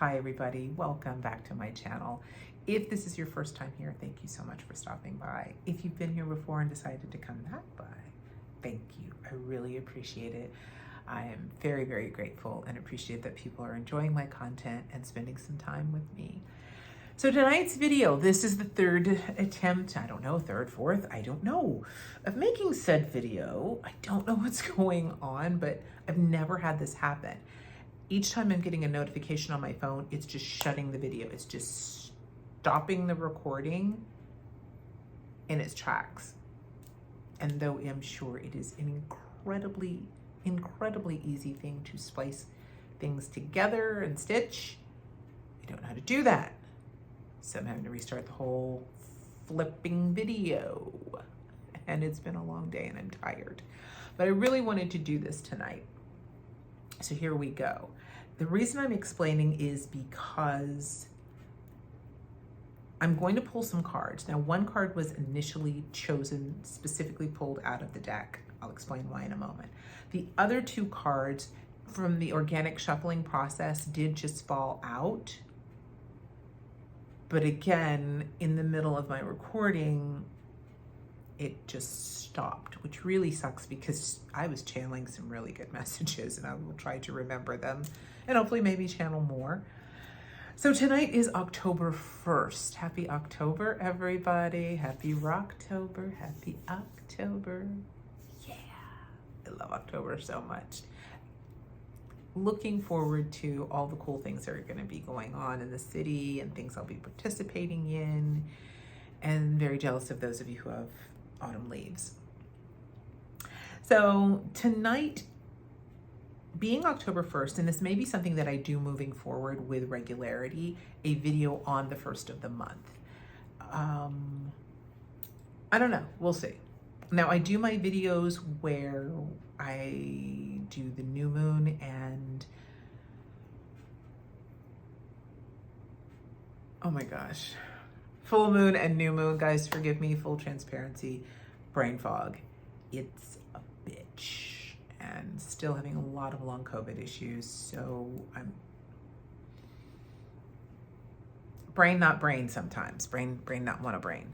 Hi everybody, welcome back to my channel. If this is your first time here, thank you so much for stopping by. If you've been here before and decided to come back by, thank you. I really appreciate it. I am very, very grateful and appreciate that people are enjoying my content and spending some time with me. So tonight's video, this is the third attempt, I don't know, third, fourth, I don't know, of making said video. I don't know what's going on, but I've never had this happen. Each time I'm getting a notification on my phone, it's just shutting the video. It's just stopping the recording in its tracks. And though I'm sure it is an incredibly easy thing to splice things together and stitch, I don't know how to do that. So I'm having to restart the whole flipping video. And it's been a long day and I'm tired. But I really wanted to do this tonight. So here we go. The reason I'm explaining is because I'm going to pull some cards. Now, one card was initially chosen, specifically pulled out of the deck. I'll explain why in a moment. The other two cards from the organic shuffling process did just fall out. But again, in the middle of my recording, it just stopped, which really sucks because I was channeling some really good messages and I will try to remember them and hopefully maybe channel more. So tonight is October 1st. Happy October, everybody. Happy Rocktober. Happy October. Yeah, I love October so much. Looking forward to all the cool things that are going to be going on in the city and things I'll be participating in, and very jealous of those of you who have autumn leaves. So tonight, being October 1st, and this may be something that I do moving forward with regularity, a video on the first of the month. I don't know, we'll see. Now I do my videos where I do the new moon and, oh my gosh, full moon and new moon, guys, forgive me, full transparency, brain fog. It's a bitch and still having a lot of long COVID issues. So I'm brain, not brain sometimes, brain not want a brain.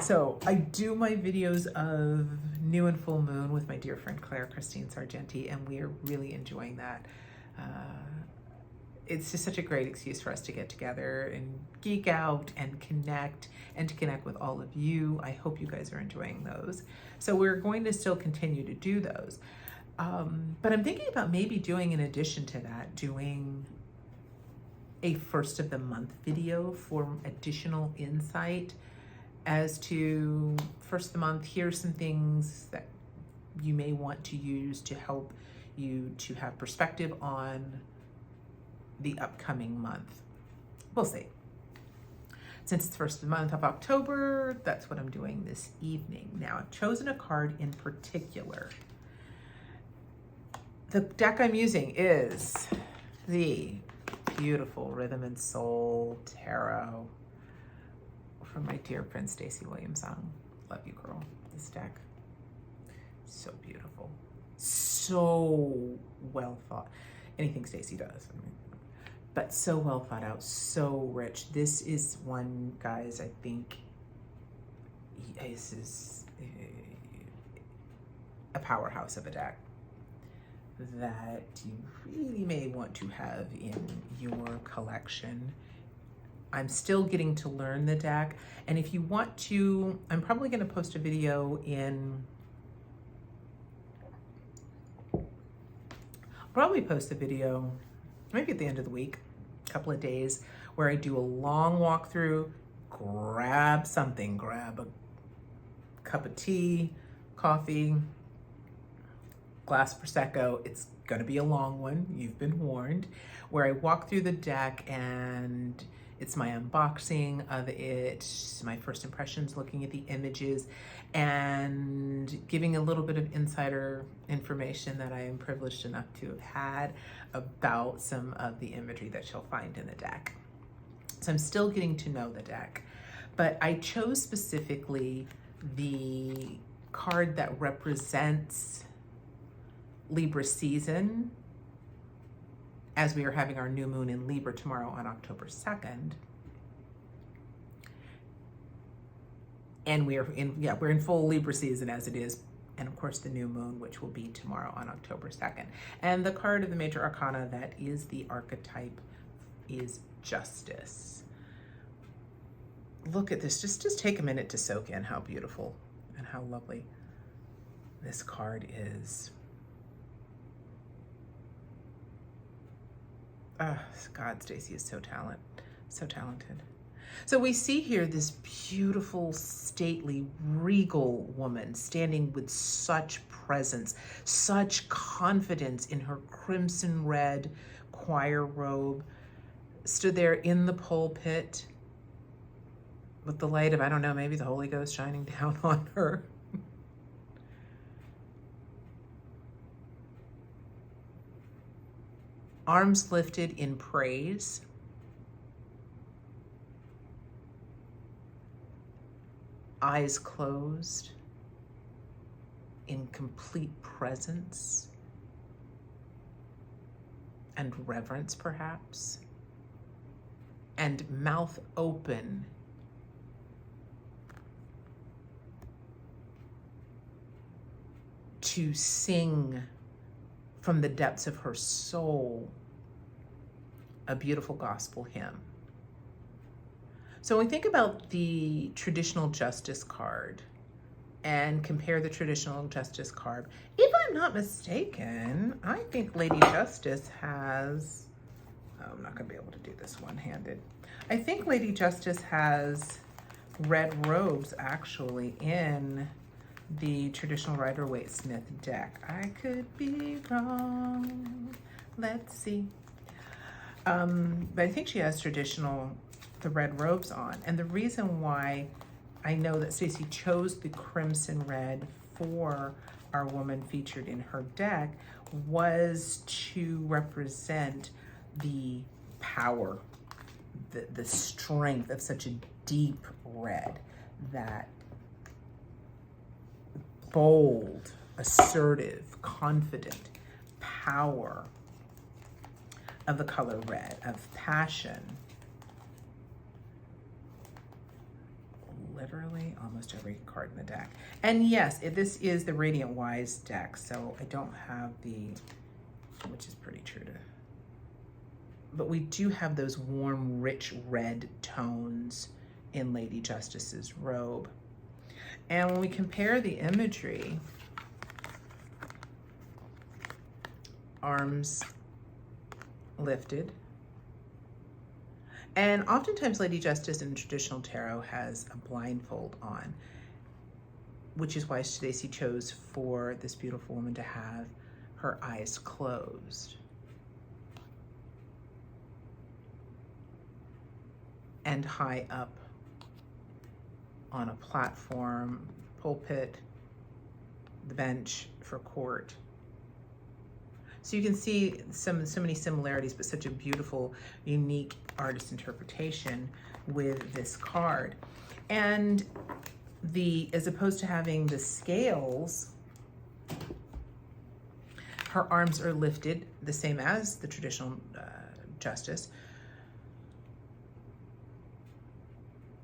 So I do my videos of new and full moon with my dear friend Claire Christine Sargenti, and we are really enjoying that. It's just such a great excuse for us to get together and geek out and to connect with all of you. I hope you guys are enjoying those. So we're going to still continue to do those. But I'm thinking about maybe doing, in addition to that, doing a first of the month video for additional insight as to first of the month. Here's some things that you may want to use to help you to have perspective on the upcoming month. We'll see. Since it's first of the month of October, that's what I'm doing this evening. Now, I've chosen a card in particular. The deck I'm using is the beautiful Rhythm and Soul Tarot from my dear friend Stacey Williams-Ng. Love you, girl. This deck, so beautiful, so well thought. Anything Stacey does, I mean, but so well thought out, so rich. This is one, guys, I think this is a powerhouse of a deck that you really may want to have in your collection. I'm still getting to learn the deck, and if you want to, I'm probably going to post a video in, maybe at the end of the week, a couple of days, where I do a long walkthrough, grab something, grab a cup of tea, coffee, glass of Prosecco. It's going to be a long one, you've been warned, where I walk through the deck and it's my unboxing of it, my first impressions, looking at the images, and giving a little bit of insider information that I am privileged enough to have had about some of the imagery that you'll find in the deck. So I'm still getting to know the deck, but I chose specifically the card that represents Libra season as we are having our new moon in Libra tomorrow on October 2nd. And we're in full Libra season as it is. And of course the new moon, which will be tomorrow on October 2nd. And the card of the major arcana that is the archetype is Justice. Look at this, just take a minute to soak in how beautiful and how lovely this card is. Oh, God, Stacey is so talented. So we see here this beautiful, stately, regal woman standing with such presence, such confidence in her crimson red choir robe, stood there in the pulpit with the light of, I don't know, maybe the Holy Ghost shining down on her. Arms lifted in praise. Eyes closed in complete presence and reverence, perhaps, and mouth open to sing from the depths of her soul a beautiful gospel hymn. So when we think about the traditional Justice card and compare the traditional Justice card, if I'm not mistaken, I think Lady Justice has, oh, I'm not gonna be able to do this one-handed. I think Lady Justice has red robes actually in the traditional Rider-Waite-Smith deck. I could be wrong, let's see. But I think she has the red robes on. And the reason why I know that Stacey chose the crimson red for our woman featured in her deck was to represent the power, the strength of such a deep red, that bold, assertive, confident power of the color red, of passion. Literally almost every card in the deck. And yes, this is the Radiant Wise deck, so I don't have the, which is pretty true to, but we do have those warm, rich red tones in Lady Justice's robe. And when we compare the imagery, arms lifted, and oftentimes Lady Justice in traditional tarot has a blindfold on, which is why Stacey chose for this beautiful woman to have her eyes closed. And high up on a platform, pulpit, the bench for court. So you can see so many similarities, but such a beautiful, unique artist interpretation with this card. And as opposed to having the scales, her arms are lifted, the same as the traditional Justice.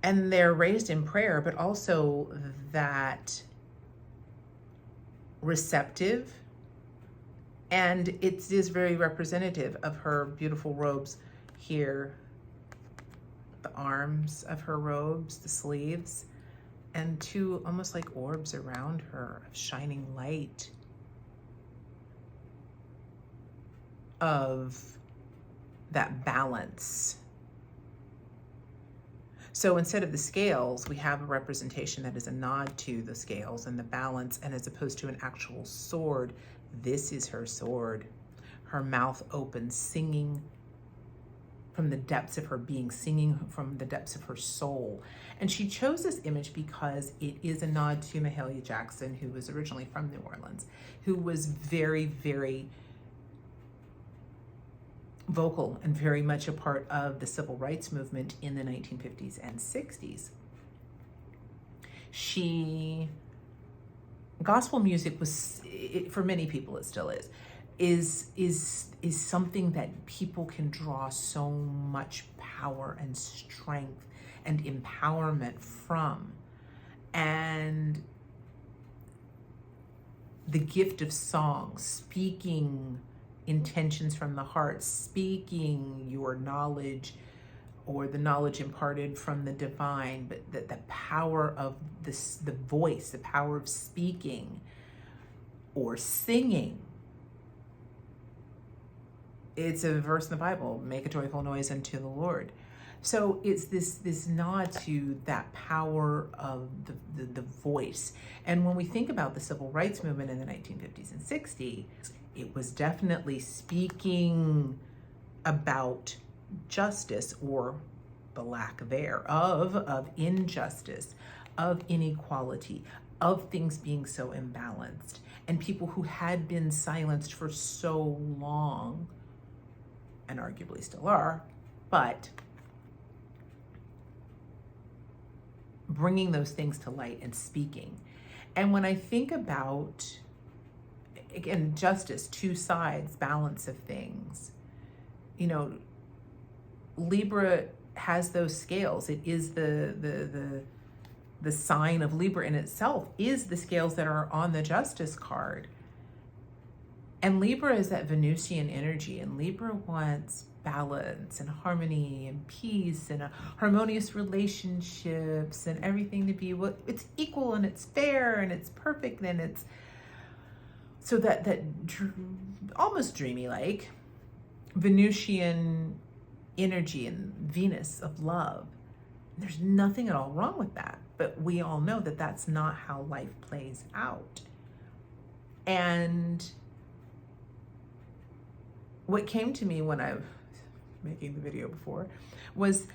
And they're raised in prayer, but also that receptive. And it is very representative of her beautiful robes here, the arms of her robes, the sleeves, and two almost like orbs around her of shining light, of that balance. So instead of the scales, we have a representation that is a nod to the scales and the balance, and as opposed to an actual sword, this is her sword, her mouth open, singing from the depths of her being, singing from the depths of her soul. And she chose this image because it is a nod to Mahalia Jackson, who was originally from New Orleans, who was very, very vocal and very much a part of the civil rights movement in the 1950s and 60s. Gospel music was, for many people it still is, is something that people can draw so much power and strength and empowerment from. And the gift of song, speaking intentions from the heart, speaking your knowledge or the knowledge imparted from the divine, but the power of this, the voice, the power of speaking or singing. It's a verse in the Bible, make a joyful noise unto the Lord. So it's this nod to that power of the voice. And when we think about the civil rights movement in the 1950s and 60s, it was definitely speaking about justice, or the lack thereof, of injustice, of inequality, of things being so imbalanced, and people who had been silenced for so long, and arguably still are, but bringing those things to light and speaking. And when I think about, again, justice, two sides, balance of things, you know, Libra has those scales. It is the sign of Libra in itself is the scales that are on the justice card. And Libra is that Venusian energy, and Libra wants balance and harmony and peace and harmonious relationships and everything to be, well, it's equal and it's fair and it's perfect, and it's so that almost dreamy like Venusian energy and Venus of love. There's nothing at all wrong with that, but we all know that that's not how life plays out. And what came to me when I was making the video before was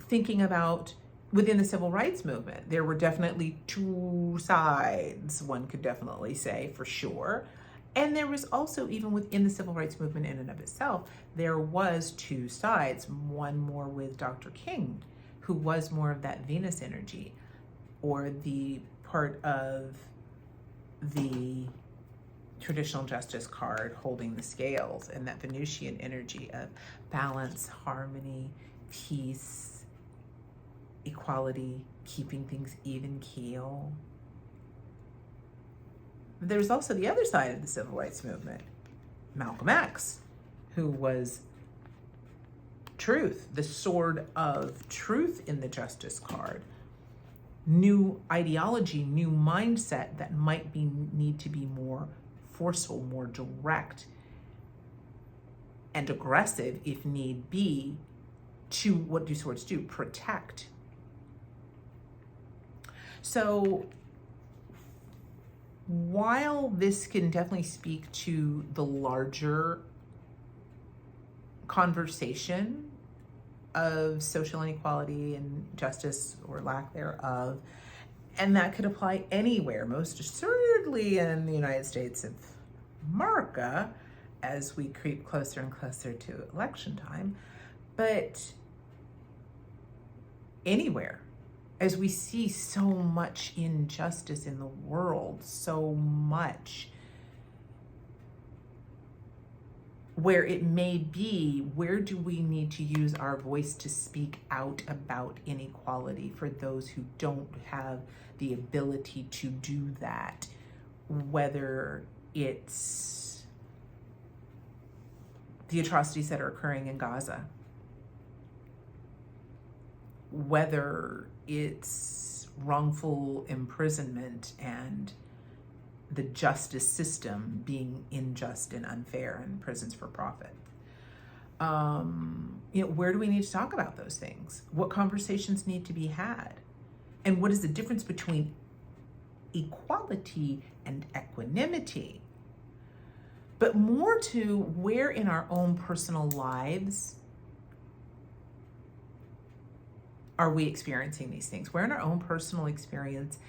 thinking about within the civil rights movement, there were definitely two sides, one could definitely say for sure. And there was also, even within the civil rights movement in and of itself, there was two sides, one more with Dr. King, who was more of that Venus energy, or the part of the traditional justice card holding the scales, and that Venusian energy of balance, harmony, peace, equality, keeping things even keel. There's also the other side of the civil rights movement, Malcolm X, who was truth, the sword of truth in the justice card. New ideology, new mindset that might need to be more forceful, more direct and aggressive if need be, to, what do swords do? Protect. So while this can definitely speak to the larger conversation of social inequality and justice or lack thereof, and that could apply anywhere, most assuredly in the United States of America as we creep closer and closer to election time, but anywhere, as we see so much injustice in the world, so much where it may be, where do we need to use our voice to speak out about inequality for those who don't have the ability to do that, whether it's the atrocities that are occurring in Gaza, whether it's wrongful imprisonment and the justice system being unjust and unfair and prisons for profit. Where do we need to talk about those things? What conversations need to be had? And what is the difference between equality and equanimity? But more to where in our own personal lives are we experiencing these things? Where in our own personal experience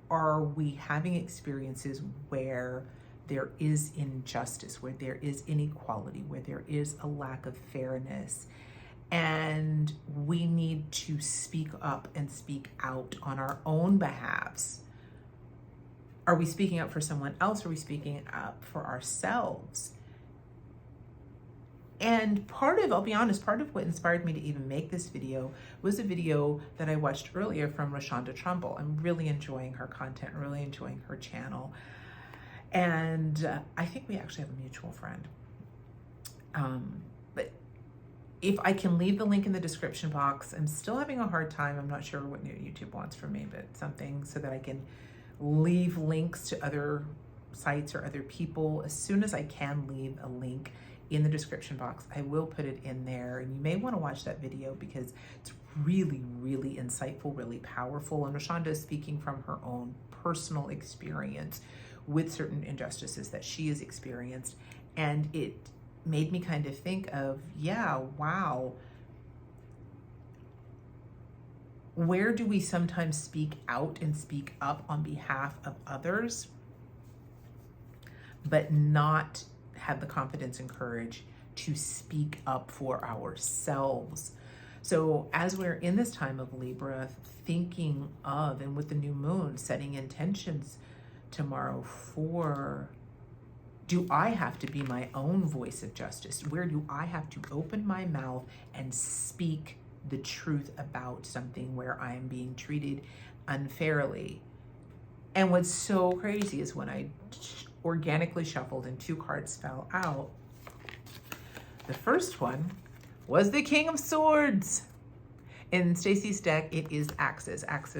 are we having experiences where there is injustice, where there is inequality, where there is a lack of fairness, and we need to speak up and speak out on our own behalves? Are we speaking up for someone else? Or are we speaking up for ourselves? And I'll be honest, part of what inspired me to even make this video was a video that I watched earlier from Rashonda Trumbull. I'm really enjoying her content, really enjoying her channel. And I think we actually have a mutual friend. But if I can leave the link in the description box, I'm still having a hard time. I'm not sure what YouTube wants from me, but something so that I can leave links to other sites or other people. As soon as I can leave a link in the description box, I will put it in there. And you may want to watch that video because it's really, really insightful, really powerful. And Rashonda is speaking from her own personal experience with certain injustices that she has experienced. And it made me kind of think of, yeah, wow. Where do we sometimes speak out and speak up on behalf of others, but not have the confidence and courage to speak up for ourselves? So as we're in this time of Libra, thinking of, and with the new moon, setting intentions tomorrow for, do I have to be my own voice of justice? Where do I have to open my mouth and speak the truth about something where I am being treated unfairly? And what's so crazy is when I organically shuffled and 2 cards fell out, the first one was the King of Swords. In Stacey's deck, it is axes. Axe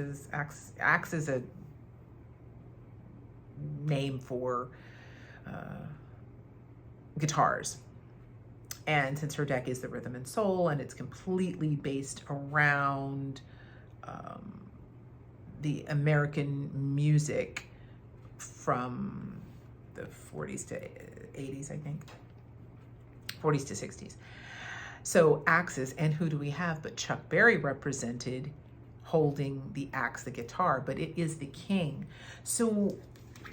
is a name for guitars. And since her deck is the Rhythm and Soul, and it's completely based around the American music from the 40s to 80s, I think. 40s to 60s. So axes, and who do we have but Chuck Berry represented holding the axe, the guitar, but it is the king. So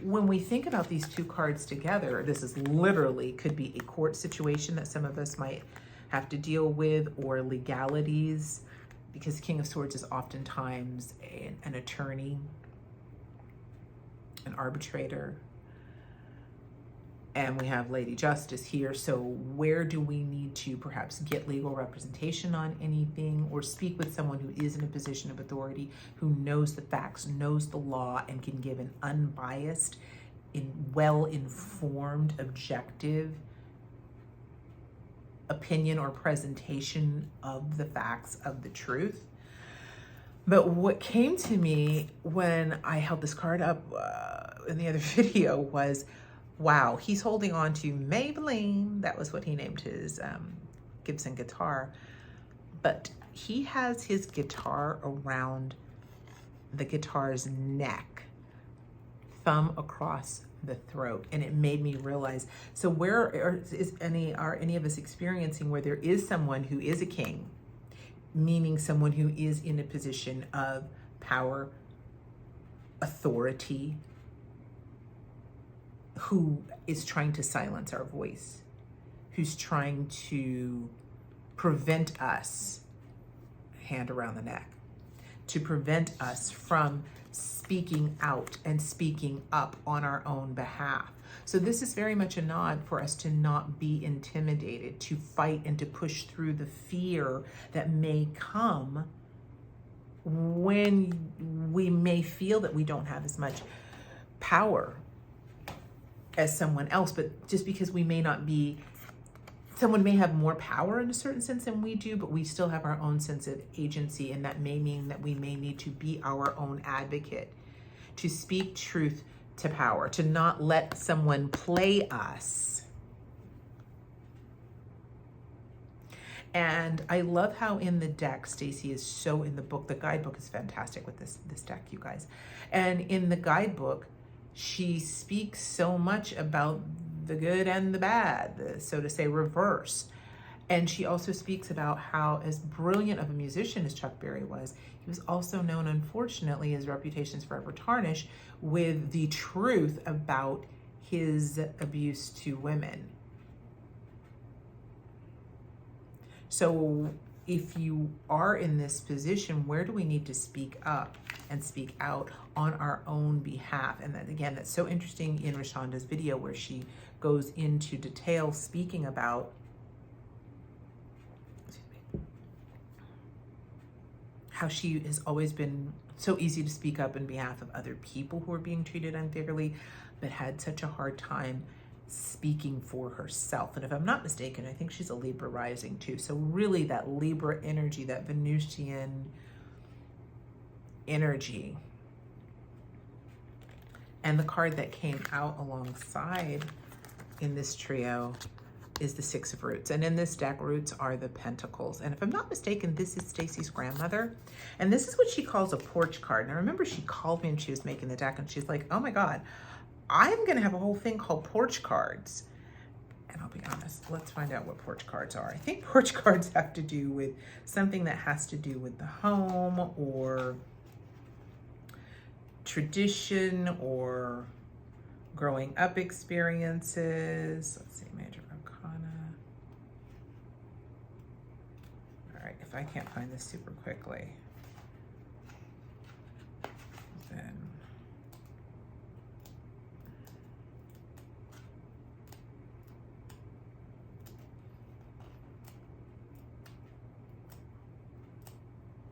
when we think about these 2 cards together, this is literally, could be a court situation that some of us might have to deal with, or legalities, because King of Swords is oftentimes an attorney, an arbitrator, and we have Lady Justice here. So where do we need to perhaps get legal representation on anything, or speak with someone who is in a position of authority, who knows the facts, knows the law, and can give an unbiased, well-informed, objective opinion or presentation of the facts, of the truth? But what came to me when I held this card up in the other video was, wow, he's holding on to Maybelline. That was what he named his Gibson guitar. But he has his guitar around the guitar's neck, thumb across the throat. And it made me realize, so are any of us experiencing where there is someone who is a king, meaning someone who is in a position of power, authority, who is trying to silence our voice, who's trying to prevent us, hand around the neck, to prevent us from speaking out and speaking up on our own behalf. So this is very much a nod for us to not be intimidated, to fight and to push through the fear that may come when we may feel that we don't have as much power as someone else, but just because we may not be, someone may have more power in a certain sense than we do, but we still have our own sense of agency, and that may mean that we may need to be our own advocate, to speak truth to power, to not let someone play us. And I love how in the deck, Stacey is so, in the book, the guidebook is fantastic with this deck, you guys. And in the guidebook, she speaks so much about the good and the bad, so to say, reverse. And she also speaks about how, as brilliant of a musician as Chuck Berry was, he was also known, unfortunately, his reputation's forever tarnished with the truth about his abuse to women. So if you are in this position, where do we need to speak up and speak out on our own behalf? And then again, that's so interesting in Rashonda's video, where she goes into detail speaking about how she has always been so easy to speak up in behalf of other people who are being treated unfairly, but had such a hard time speaking for herself. And if I'm not mistaken, I think she's a Libra rising too. So really that Libra energy, that Venusian energy. And the card that came out alongside in this trio is the Six of Roots. And in this deck, roots are the pentacles. And if I'm not mistaken, this is Stacey's grandmother. And this is what she calls a porch card. And I remember she called me and she was making the deck and she's like, oh my God, I'm gonna have a whole thing called porch cards. And I'll be honest, let's find out what porch cards are. I think porch cards have to do with something that has to do with the home or tradition or growing up experiences. Let's see, Major Arcana. All right, if I can't find this super quickly, then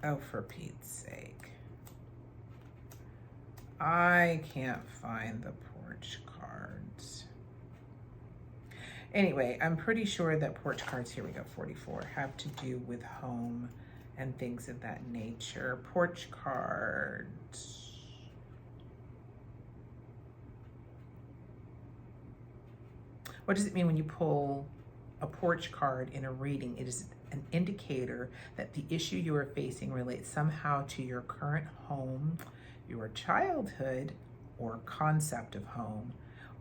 oh, for Pete's sake. I can't find the porch cards. Anyway, I'm pretty sure that porch cards, here we go, 44, have to do with home and things of that nature. Porch cards. What does it mean when you pull a porch card in a reading? It is an indicator that the issue you are facing relates somehow to your current home, your childhood or concept of home,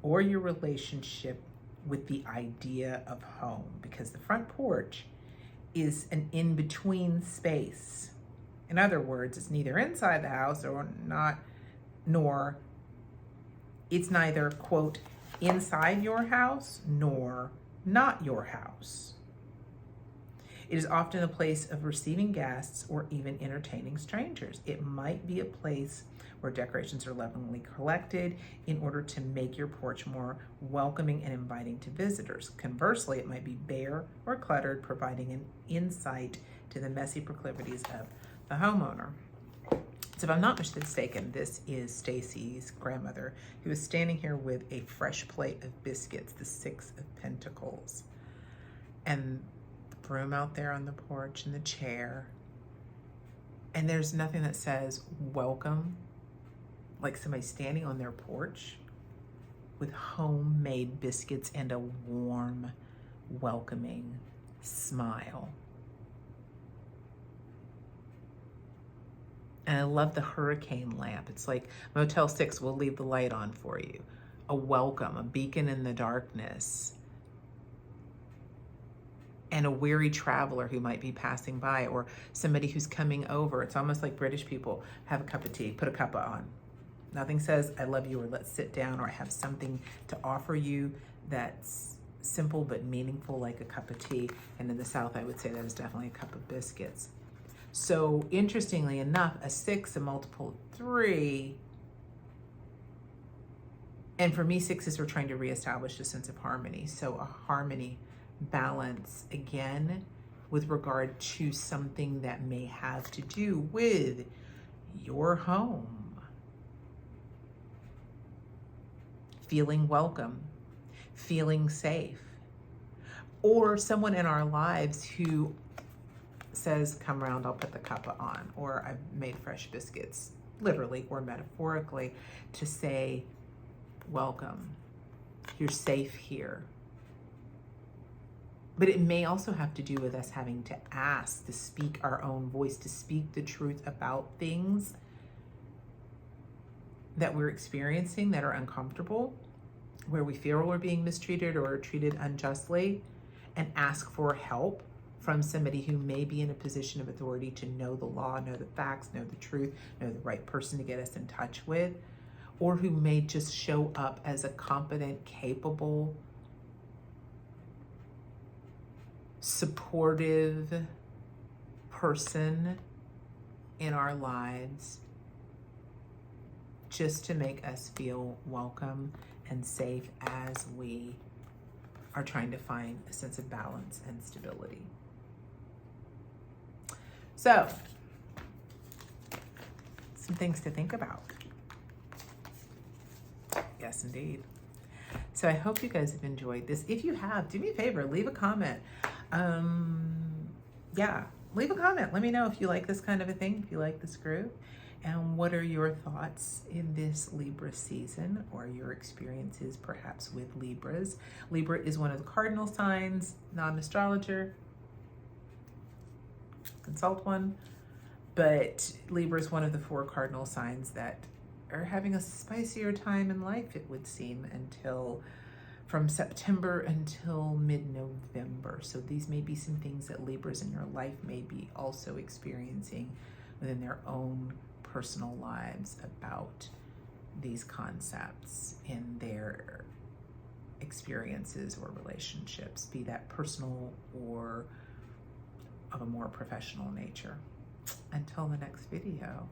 or your relationship with the idea of home, because the front porch is an in-between space. In other words, it's neither inside the house or not, nor it's neither, quote, inside your house nor not your house. It is often a place of receiving guests or even entertaining strangers. It might be a place where decorations are lovingly collected in order to make your porch more welcoming and inviting to visitors. Conversely, it might be bare or cluttered, providing an insight to the messy proclivities of the homeowner. So if I'm not mistaken, this is Stacey's grandmother, who is standing here with a fresh plate of biscuits, the Six of Pentacles. And the broom out there on the porch and the chair. And there's nothing that says welcome, like somebody standing on their porch with homemade biscuits and a warm, welcoming smile. And I love the hurricane lamp. It's like Motel 6 will leave the light on for you. A welcome, a beacon in the darkness. And a weary traveler who might be passing by, or somebody who's coming over. It's almost like British people have a cup of tea, put a cuppa on. Nothing says I love you or let's sit down, or I have something to offer you that's simple but meaningful, like a cup of tea. And in the South, I would say that is definitely a cup of biscuits. So interestingly enough, a 6, a multiple of 3, and for me, 6s are trying to reestablish a sense of harmony. So a harmony, balance, again, with regard to something that may have to do with your home. Feeling welcome, feeling safe, or someone in our lives who says, come around, I'll put the cuppa on, or I've made fresh biscuits, literally or metaphorically, to say, welcome, you're safe here. But it may also have to do with us having to ask, to speak our own voice, to speak the truth about things that we're experiencing that are uncomfortable, where we feel we're being mistreated or treated unjustly, and ask for help from somebody who may be in a position of authority to know the law, know the facts, know the truth, know the right person to get us in touch with, or who may just show up as a competent, capable, supportive person in our lives, just to make us feel welcome and safe as we are trying to find a sense of balance and stability. So some things to think about. Yes, indeed. So I hope you guys have enjoyed this. If you have, do me a favor, leave a comment. Yeah, leave a comment. Let me know if you like this kind of a thing, if you like this group, and what are your thoughts in this Libra season, or your experiences perhaps with Libras. Libra is one of the cardinal signs, not an astrologer. Consult one. But Libra is one of the 4 cardinal signs that are having a spicier time in life, it would seem, until from September until mid-November. So these may be some things that Libras in your life may be also experiencing within their own personal lives about these concepts in their experiences or relationships, be that personal or of a more professional nature. Until the next video,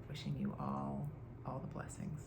wishing you all the blessings.